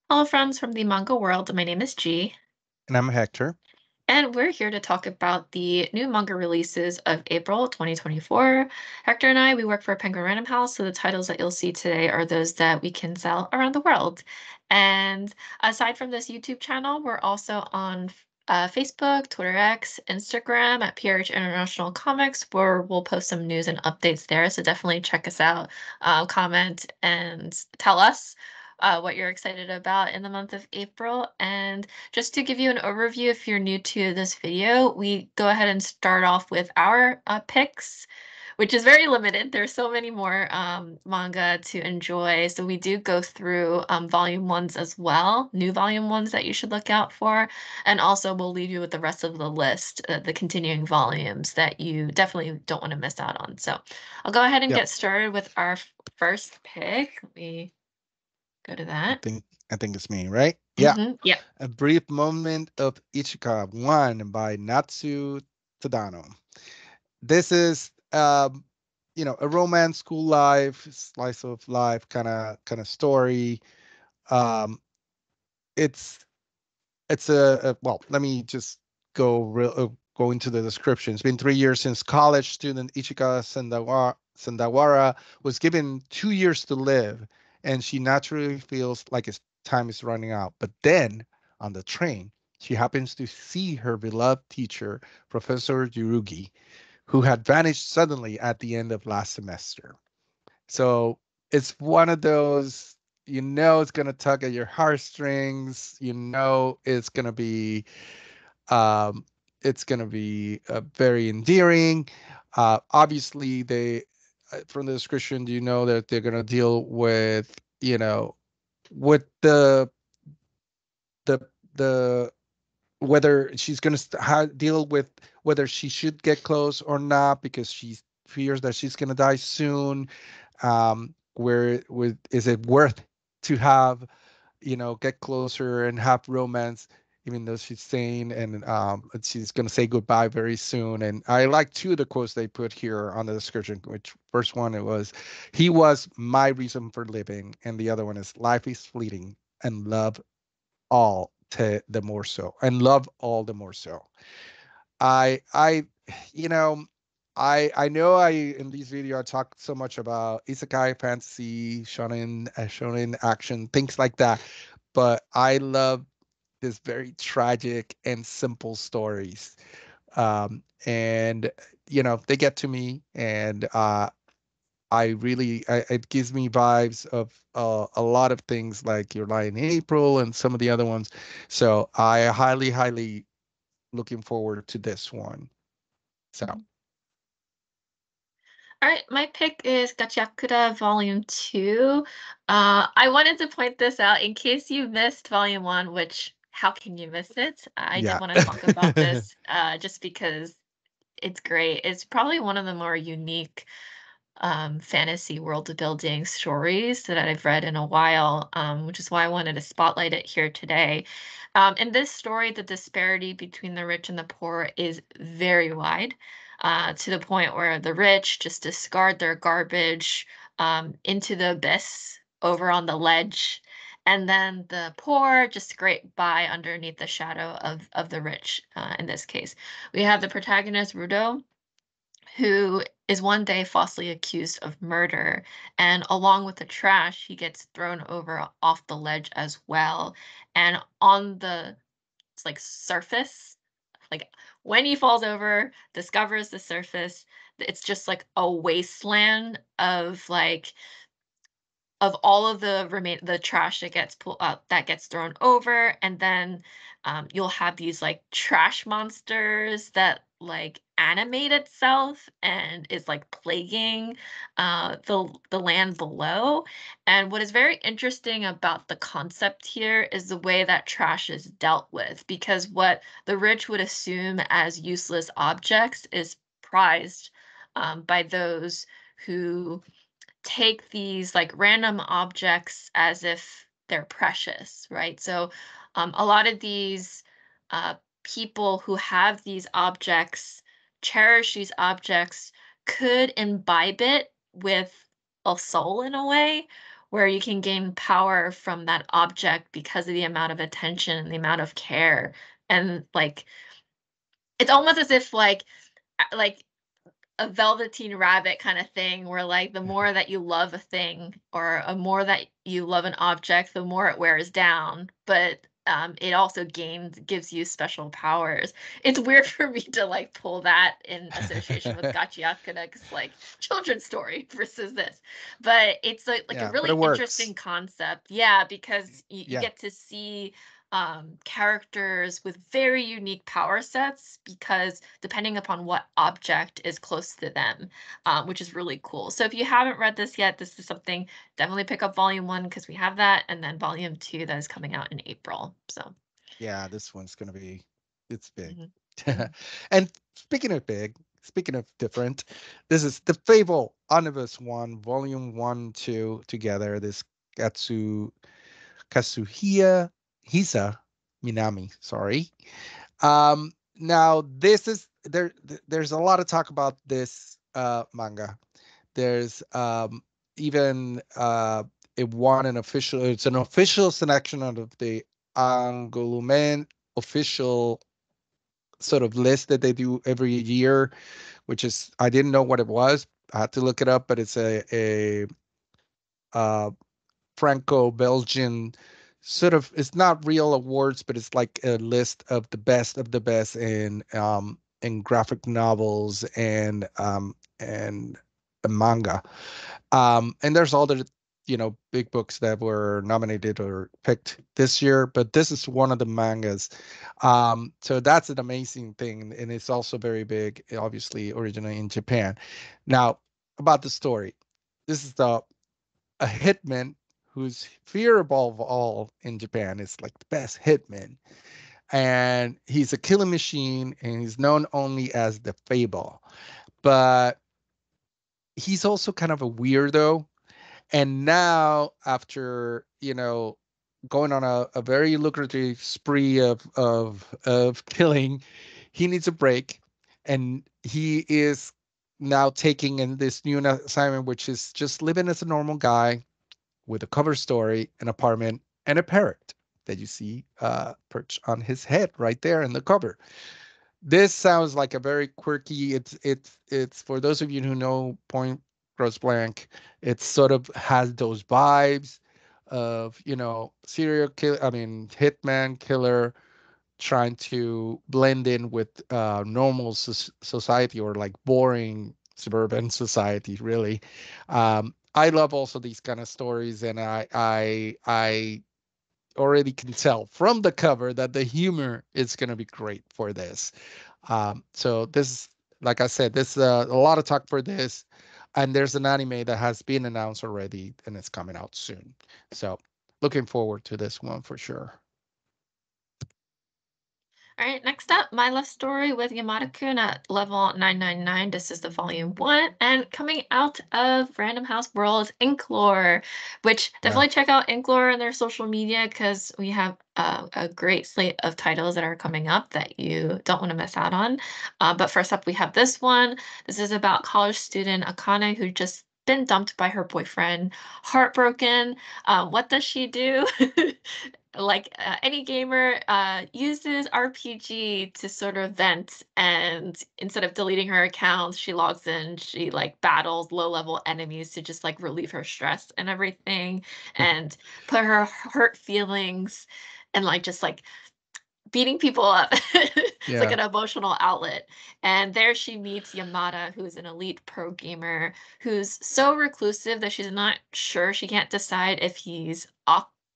Hello, friends from the manga world. My name is G, And I'm Hector. and we're here to talk about the new manga releases of April 2024. Hector and I, we work for Penguin Random House, so the titles that you'll see today are those that we can sell around the world. And aside from this YouTube channel, we're also on Facebook, Twitter X, Instagram at PRH International Comics, where we'll post some news and updates there. So definitely check us out, comment, and tell us what you're excited about in the month of April. And just to give you an overview, if you're new to this video, we go ahead and start off with our picks, which is very limited. There's so many more manga to enjoy. So we do go through volume ones as well, new volume ones that you should look out for. And also we'll leave you with the rest of the list, the continuing volumes that you definitely don't want to miss out on. So I'll go ahead and Yep, get started with our first pick. Let me go to I that. think I think it's me, right? Yeah. Yeah. A Brief Moment of Ichika 1 by Natsu Tadano. This is a romance, school life, slice of life kind of story. Um, it's it's well, let me just go into the description. It's been 3 years since college student Ichika Sandawara was given 2 years to live, and she naturally feels like his time is running out. But then, on the train, she happens to see her beloved teacher, Professor Yurugi, who had vanished suddenly at the end of last semester. So it's one of those, it's gonna tug at your heartstrings. Um, it's gonna be very endearing. Obviously, they from the description, you know that they're gonna deal with, with the the whether she's gonna deal with whether she should get close or not because she fears that she's gonna die soon. Where with is it worth to have, get closer and have romance, even though she's sane and she's gonna say goodbye very soon. And I like two of the quotes they put here on the description. Which first one it was, "He was my reason for living," and the other one is, "Life is fleeting and love all to the more so, and love all the more so." I you know I know I in this video I talk so much about isekai fantasy, shonen action, things like that, but I love this very tragic and simple stories. And they get to me, and it gives me vibes of a lot of things like Your Lie in April and some of the other ones. So I highly looking forward to this one. So Mhm. All right, my pick is Gachiakura Volume 2. I wanted to point this out in case you missed Volume 1, which how can you miss it? I did yeah. want to talk about this just because it's great. It's probably one of the more unique fantasy world building stories that I've read in a while, which is why I wanted to spotlight it here today. In this story, the disparity between the rich and the poor is very wide, to the point where the rich just discard their garbage into the abyss over on the ledge. And then the poor just scrape by underneath the shadow of the rich, in this case. We have the protagonist, Rudo, who is one day falsely accused of murder. And along with the trash, he gets thrown over off the ledge as well. And on the like surface, like when he falls over, discovers the surface, it's just like a wasteland of all of the trash that gets pulled up that gets thrown over. And then you'll have these like trash monsters that like animate itself and is like plaguing the land below. And what is very interesting about the concept here is the way that trash is dealt with, because what the rich would assume as useless objects is prized by those who take these like random objects as if they're precious, right? So a lot of these uh, people who have these objects, cherish these objects, could imbibe it with a soul in a way, where you can gain power from that object because of the amount of attention and the amount of care. And like it's almost as if like a Velveteen Rabbit kind of thing where like the more that you love a thing or a more that you love an object, the more it wears down. But it also gives you special powers. It's weird for me to like pull that in association with Gachiakura because like children's story versus this, but it's like a Yeah, but it really interesting works. concept. Yeah, because you Yeah. get to see characters with very unique power sets because depending upon what object is close to them, which is really cool. So if you haven't read this yet, this is something definitely pick up volume one because we have that, and then volume two that is coming out in April. So, Yeah, this one's gonna be, it's big. mhm, mhm. And speaking of big, speaking of different, this is the Fable Omnibus One, Volume One, Two together. This Katsu Kazuhia Hisa Minami. Sorry. Now this is there's a lot of talk about this manga. There's even it won an official. It's an official selection out of the Angolumen official sort of list that they do every year, which is I didn't know what it was. I had to look it up, but it's a uh, Franco-Belgian sort of. It's not real awards, but it's like a list of the best in graphic novels and manga. And there's all the, big books that were nominated or picked this year, but this is one of the mangas. So that's an amazing thing. And it's also very big, obviously, originally in Japan. Now, about the story. This is a hitman who's fear above all in Japan. Is like the best hitman. And he's a killing machine and he's known only as the Fable. But he's also kind of a weirdo. And now, after going on a very lucrative spree of killing, he needs a break, and he is now taking in this new assignment, which is just living as a normal guy with a cover story, an apartment, and a parrot that you see perched on his head right there in the cover. This sounds like a very quirky. It's for those of you who know Point Gross Blank. It sort of has those vibes of serial kill. I mean, hitman killer trying to blend in with normal society or like boring suburban society. Really, I love also these kind of stories, and I already can tell from the cover that the humor is going to be great for this. So this is, like I said, this a lot of talk for this, and there's an anime that has been announced already, and it's coming out soon. So looking forward to this one for sure. All right, next up, My Love Story with Yamada-kun at level 999. This is the volume one, and coming out of Random House World's Inklore, which Yeah. definitely check out Inklore and their social media because we have a great slate of titles that are coming up that you don't want to miss out on. But first up, we have this one. This is about college student Akane who just been dumped by her boyfriend, heartbroken. What does she do? Like any gamer uses RPG to sort of vent, and instead of deleting her accounts, she logs in, she like battles low level enemies to just like relieve her stress and everything and put her hurt feelings and like just like beating people up. It's like Yeah. an emotional outlet. And there she meets Yamada, who's an elite pro gamer, who's so reclusive that she's not sure. She can't decide if he's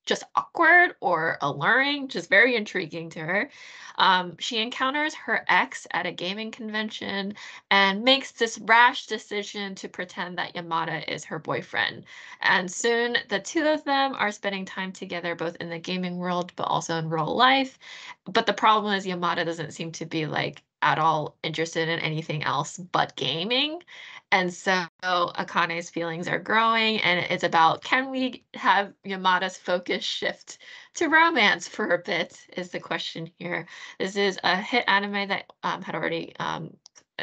just awkward or alluring, just very intriguing to her. She encounters her ex at a gaming convention and makes this rash decision to pretend that Yamada is her boyfriend. And soon the two of them are spending time together, both in the gaming world, but also in real life. But the problem is Yamada doesn't seem to be like at all interested in anything else but gaming. And so Akane's feelings are growing, and it's about can we have Yamada's focus shift to romance for a bit, is the question here. This is a hit anime that had already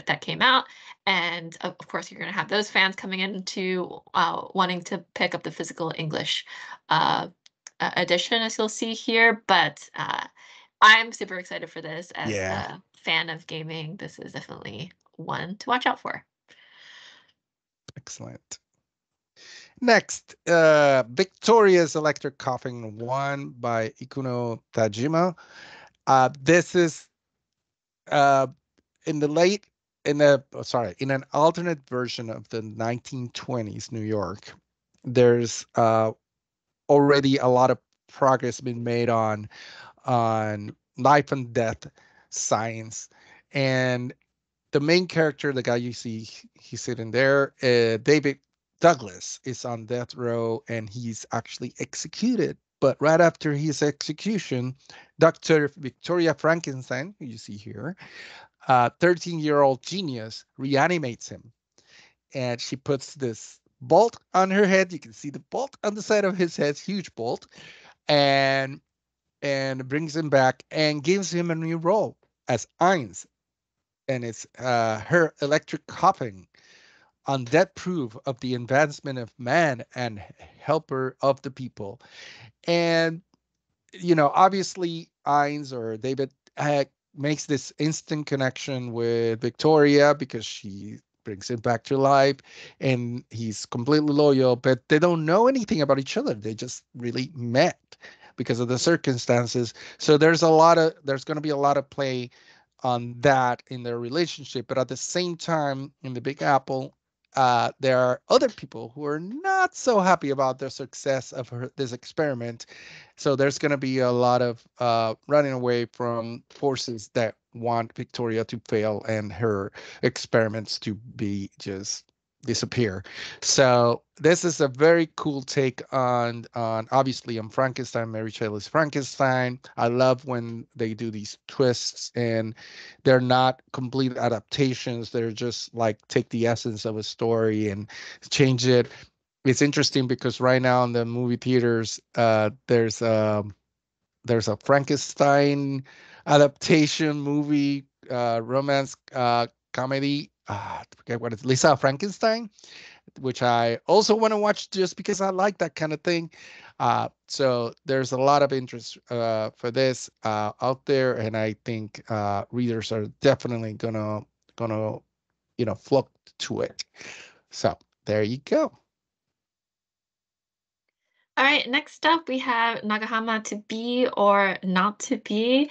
that came out, and of course you're going to have those fans coming in to wanting to pick up the physical English uh, edition, as you'll see here. But I'm super excited for this as Yeah, a fan of gaming. This is definitely one to watch out for. excellent. Next, Victoria's Electric Coffin 1 by Ikuno Tajima. This is uh, in the late in a sorry in an alternate version of the 1920s New York. There's already a lot of progress been made on life and death science, and the main character, the guy you see, he's sitting there, David Douglas, is on death row and he's actually executed. But right after his execution, Dr. Victoria Frankenstein, who you see here, a 13-year-old genius, reanimates him. And she puts this bolt on her head. You can see the bolt on the side of his head, huge bolt, and brings him back and gives him a new role as Eins, and it's her electric coffin on that proof of the advancement of man and helper of the people. And obviously Ines or David makes this instant connection with Victoria because she brings him back to life, and he's completely loyal, but they don't know anything about each other. They just really met because of the circumstances. So there's going to be a lot of play on that in their relationship. But at the same time, in the Big Apple, there are other people who are not so happy about the success of this experiment. So there's going to be a lot of running away from forces that want Victoria to fail and her experiments to be just disappear. So this is a very cool take on obviously on Frankenstein, Mary Shelley's Frankenstein. I love when they do these twists and they're not complete adaptations. They're just like take the essence of a story and change it. It's interesting because right now in the movie theaters, there's a Frankenstein adaptation movie, romance comedy. I forget what it's Lisa Frankenstein, which I also want to watch just because I like that kind of thing. So there's a lot of interest for this out there, and I think readers are definitely gonna flock to it. So there you go. All right, next up we have Nagahama to Be or Not to Be.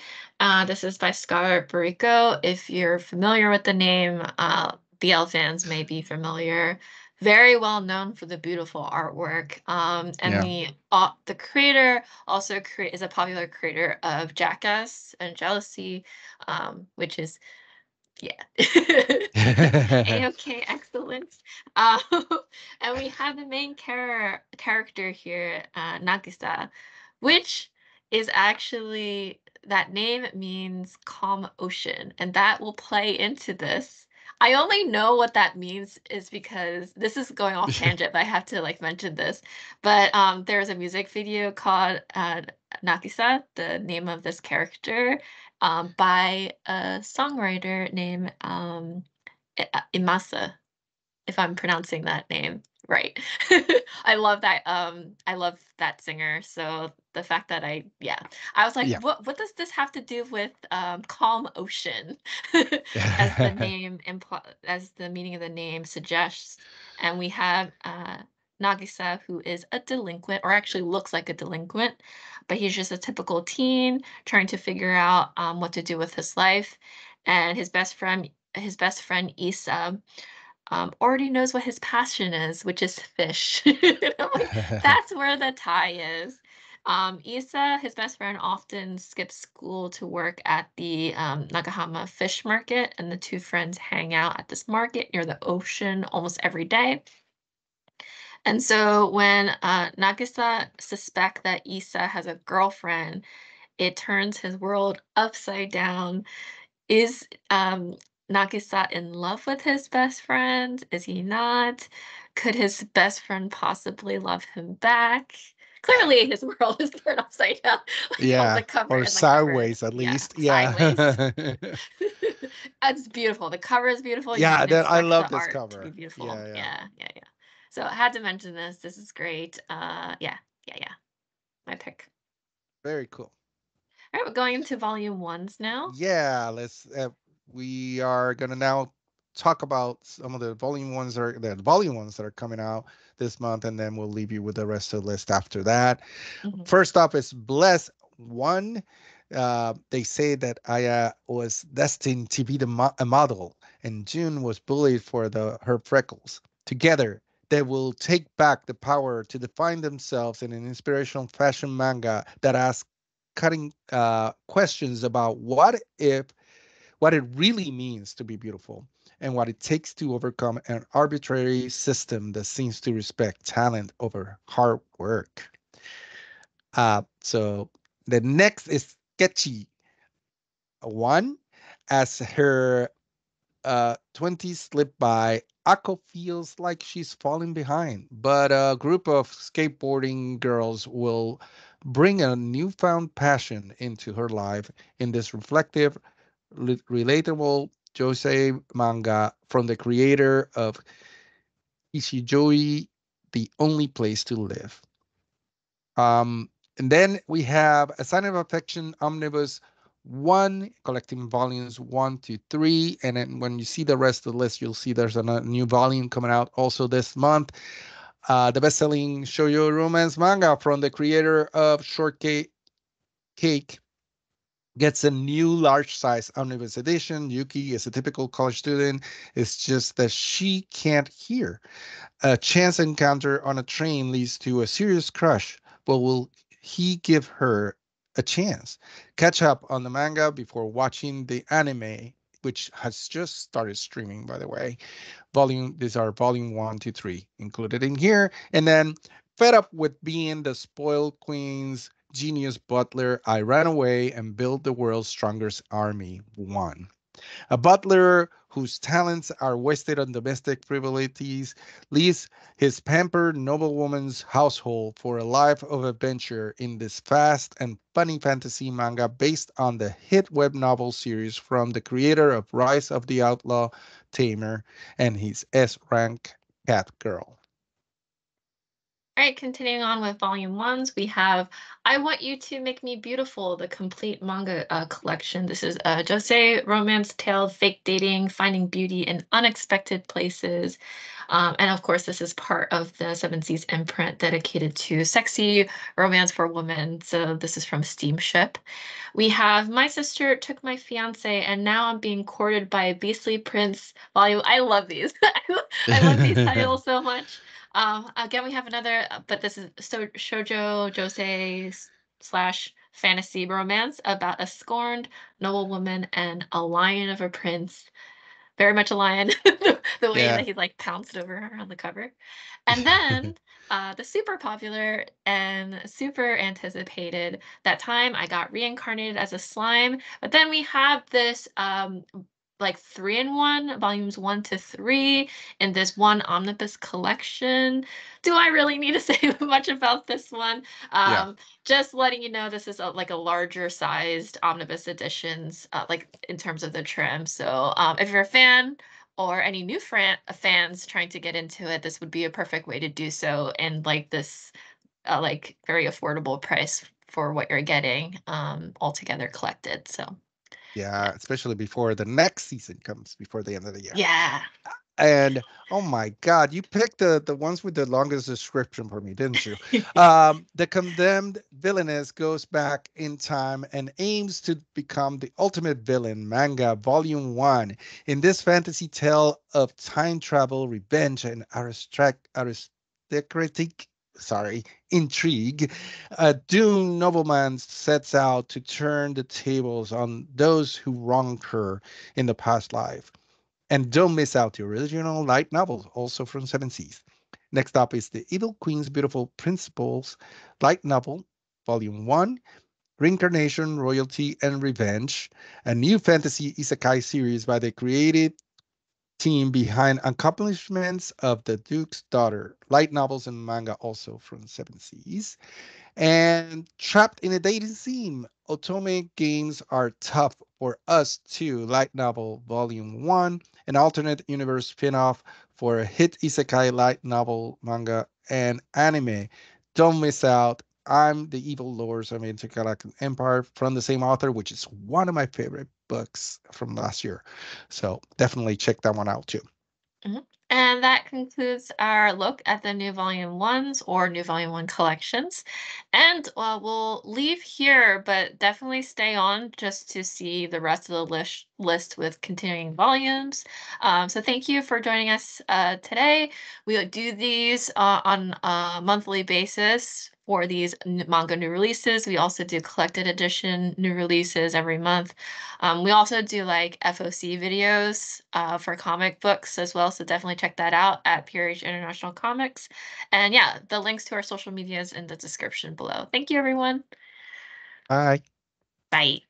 This is by Scarlett Barrico. If you're familiar with the name, BL fans may be familiar. Very well known for the beautiful artwork. And Yeah. the creator also is a popular creator of Jackass and Jealousy, which is yeah. A-okay, excellent. Um, and we have the main character here, Nagisa, which is actually that name means calm ocean, and that will play into this. I only know what that means is because this is going off tangent, but I have to like mention this. But there's a music video called Nagisa, the name of this character, by a songwriter named Imasa, if I'm pronouncing that name right. I love that. I love that singer. So the fact that yeah, I was like, Yeah. what does this have to do with calm ocean, as the name as the meaning of the name suggests? And we have Nagisa, who is a delinquent, or actually looks like a delinquent, but he's just a typical teen trying to figure out what to do with his life. And his best friend Isa already knows what his passion is, which is fish. And I'm like, that's where the tie is. Isa, his best friend, often skips school to work at the Nagahama fish market, and the two friends hang out at this market near the ocean almost every day. And so when Nagisa suspects that Isa has a girlfriend, it turns his world upside down. Is Nagisa in love with his best friend? Is he not? Could his best friend possibly love him back? Clearly, his world is turned upside down, like on Yeah, the cover or and the cover. sideways at Yeah, least. sideways. Yeah. It's beautiful. The cover is beautiful. You Yeah, can that I expect love the this art to be cover. beautiful. Yeah, yeah. Yeah, yeah, yeah. So I had to mention this. This is great. Yeah, yeah, yeah. My pick. Very cool. All right, we're going into volume ones now. Yeah, let's we are gonna now talk about some of the volume ones that are coming out this month, and then we'll leave you with the rest of the list after that. Mhm. First up is Bless One. They say that Aya was destined to be a model, and June was bullied for her freckles. Together, they will take back the power to define themselves in an inspirational fashion manga that asks cutting questions about what it really means to be beautiful and what it takes to overcome an arbitrary system that seems to respect talent over hard work. So the next is Sketchy One. As her 20s slip by, Ako feels like she's falling behind, but a group of skateboarding girls will bring a newfound passion into her life in this reflective, relatable josei manga from the creator of Ishijoi, The Only Place to Live. Um, and then we have A Sign of Affection Omnibus 1, collecting volumes 1 to 3. And then when you see the rest of the list, you'll see there's a new volume coming out also this month. The best-selling shoujo romance manga from the creator of Shortcake Cake gets a new large size omnibus edition. Yuki is a typical college student. It's just that she can't hear. A chance encounter on a train leads to a serious crush, but will he give her a chance? Catch up on the manga before watching the anime, which has just started streaming, by the way. These are volume 1 to 3 included in here. And then, fed up with being the spoiled queen's genius butler, I ran away and built the world's strongest army. 1. A butler whose talents are wasted on domestic frivolities leaves his pampered noblewoman's household for a life of adventure in this fast and funny fantasy manga based on the hit web novel series from the creator of Rise of the Outlaw Tamer and his S rank cat girl. All right, continuing on with volume ones, we have I Want You to Make Me Beautiful, the complete manga collection. This is a josei romance tale, fake dating, finding beauty in unexpected places. And of course, this is part of the Seven Seas imprint dedicated to sexy romance for women. So this is from Steamship. We have My Sister Took My Fiance, and Now I'm Being Courted by a Beastly Prince volume. I love these. I love these titles so much. Again, we have another, but this is shoujo josei slash fantasy romance about a scorned noblewoman and a lion of a prince. Very much a lion, the way Yeah. that he like pounced over her on the cover. And then the super popular and super anticipated That Time I Got Reincarnated as a Slime. But then we have this like 3-in-1, volumes 1 to 3 in this one omnibus collection. Do I really need to say much about this one? Yeah. Just letting you know, this is like a larger sized omnibus editions, like in terms of the trim. So if you're a fan or any new fans trying to get into it, this would be a perfect way to do so, and like this like very affordable price for what you're getting altogether collected. So yeah. Yeah, especially before the next season comes before the end of the year. Yeah. And oh my God, you picked the ones with the longest description for me, didn't you? The condemned villainess goes back in time and aims to become the ultimate villain. Manga Volume One. In this fantasy tale of time travel, revenge, and aristocratic. Sorry, intrigue. A doomed nobleman sets out to turn the tables on those who wronged her in the past life. And don't miss out the original light novel, also from Seven Seas. Next up is The Evil Queen's Beautiful Principles light novel, Volume 1, Reincarnation, Royalty, and Revenge, a new fantasy isekai series by the creative team behind Accomplishments of the Duke's Daughter, light novels and manga also from Seven Seas. And Trapped in a Dating Scene, Otome games are tough for us too. Light novel volume 1, an alternate universe spin-off for a hit isekai light novel, manga, and anime. Don't miss out. I'm the Evil Lords of Intergalactic Empire from the same author, which is one of my favorite books from last year. So definitely check that one out too. Mhm. And that concludes our look at the new volume ones or new volume one collections. And we'll leave here, but definitely stay on just to see the rest of the list with continuing volumes. So thank you for joining us today. We do these on a monthly basis for these manga new releases. We also do collected edition new releases every month. We also do like FOC videos for comic books as well, so definitely check that out at PRH International Comics. And yeah, the links to our social medias in the description below. Thank you, everyone. Bye. Bye.